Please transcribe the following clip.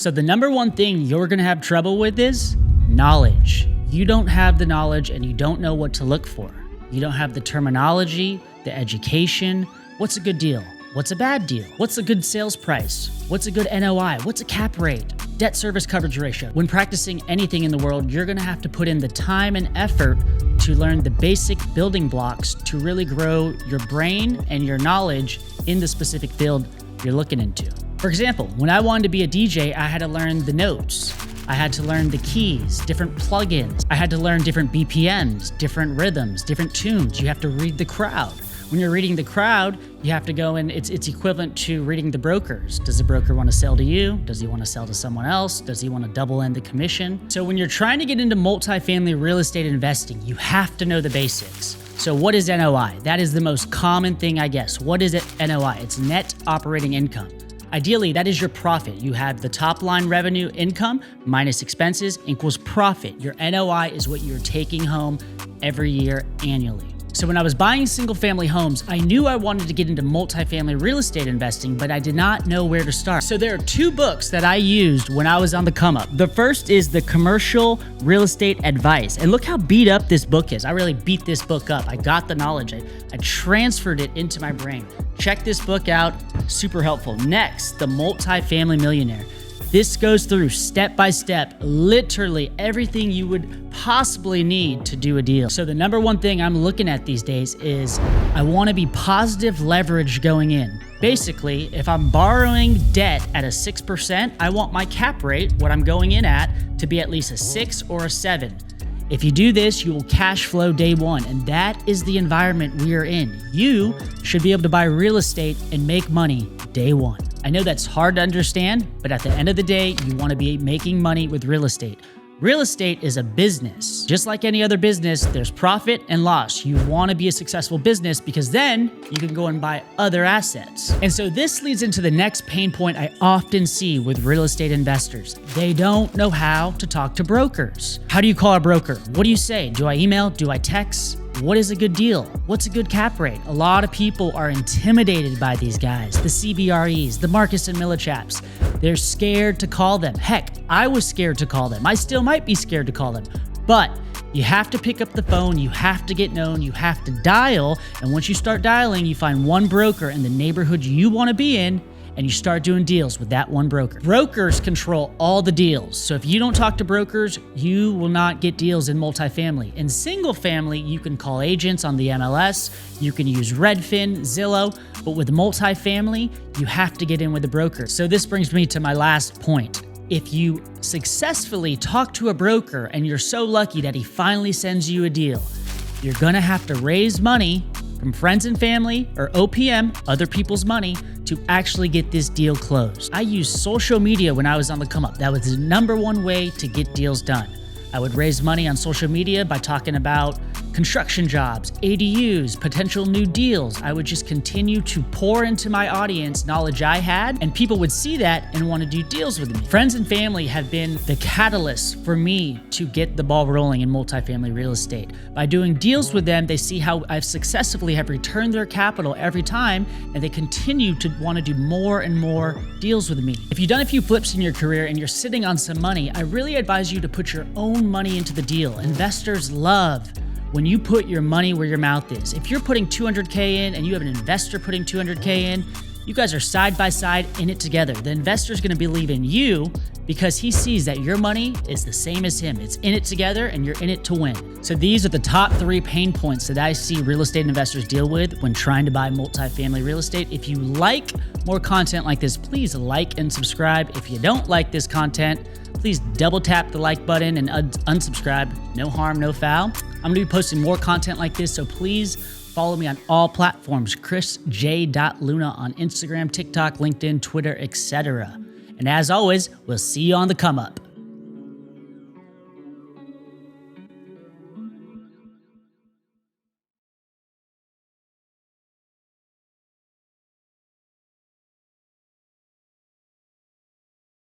So the number one thing you're gonna have trouble with is knowledge. You don't have the knowledge and you don't know what to look for. You don't have the terminology, the education. What's a good deal? What's a bad deal? What's a good sales price? What's a good NOI? What's a cap rate? Debt service coverage ratio. When practicing anything in the world, you're gonna have to put in the time and effort to learn the basic building blocks to really grow your brain and your knowledge in the specific field you're looking into. For example, when I wanted to be a DJ, I had to learn the notes. I had to learn the keys, different plugins. I had to learn different BPMs, different rhythms, different tunes. You have to read the crowd. When you're reading the crowd, you have to go in, it's equivalent to reading the brokers. Does the broker want to sell to you? Does he want to sell to someone else? Does he want to double end the commission? So when you're trying to get into multifamily real estate investing, you have to know the basics. So what is NOI? That is the most common thing, I guess. What is it? NOI? It's net operating income. Ideally, that is your profit. You have the top line revenue income minus expenses equals profit. Your NOI is what you're taking home every year annually. So when I was buying single family homes, I knew I wanted to get into multifamily real estate investing, but I did not know where to start. So there are two books that I used when I was on the come up. The first is the Commercial Real Estate Advice. And look how beat up this book is. I really beat this book up. I got the knowledge. I transferred it into my brain. Check this book out. Super helpful. Next, The Multifamily Millionaire. This goes through step by step, literally everything you would possibly need to do a deal. So the number one thing I'm looking at these days is I want to be positive leverage going in. Basically, if I'm borrowing debt at a 6%, I want my cap rate, what I'm going in at, to be at least a 6 or a 7. If you do this, you will cash flow day one, and that is the environment we are in. You should be able to buy real estate and make money day one. I know that's hard to understand, but at the end of the day, you want to be making money with real estate. Real estate is a business. Just like any other business, there's profit and loss. You want to be a successful business because then you can go and buy other assets. And so this leads into the next pain point I often see with real estate investors. They don't know how to talk to brokers. How do you call a broker? What do you say? Do I email? Do I text? What is a good deal? What's a good cap rate? A lot of people are intimidated by these guys, the CBREs, the Marcus and Millichaps. They're scared to call them. Heck, I was scared to call them. I still might be scared to call them. But you have to pick up the phone, you have to get known, you have to dial. And once you start dialing, you find one broker in the neighborhood you want to be in, and you start doing deals with that one broker. Brokers control all the deals. So if you don't talk to brokers, you will not get deals in multifamily. In single family, you can call agents on the MLS, you can use Redfin, Zillow, but with multifamily, you have to get in with a broker. So this brings me to my last point. If you successfully talk to a broker and you're so lucky that he finally sends you a deal, you're gonna have to raise money from friends and family or OPM, other people's money, to actually get this deal closed. I used social media when I was on the come up. That was the number one way to get deals done. I would raise money on social media by talking about construction jobs, ADUs, potential new deals. I would just continue to pour into my audience knowledge I had, and people would see that and want to do deals with me. Friends and family have been the catalyst for me to get the ball rolling in multifamily real estate. By doing deals with them, they see how I've successfully have returned their capital every time, and they continue to want to do more and more deals with me. If you've done a few flips in your career and you're sitting on some money, I really advise you to put your own money into the deal. Investors love when you put your money where your mouth is. If you're putting $200K in and you have an investor putting $200K in, you guys are side by side in it together. The investor's gonna believe in you because he sees that your money is the same as him. It's in it together and you're in it to win. So these are the top 3 pain points that I see real estate investors deal with when trying to buy multifamily real estate. If you like more content like this, please like and subscribe. If you don't like this content, please double tap the like button and unsubscribe. No harm, no foul. I'm gonna be posting more content like this, so please follow me on all platforms, chrisj.luna on Instagram, TikTok, LinkedIn, Twitter, etc. And as always, we'll see you on the come up.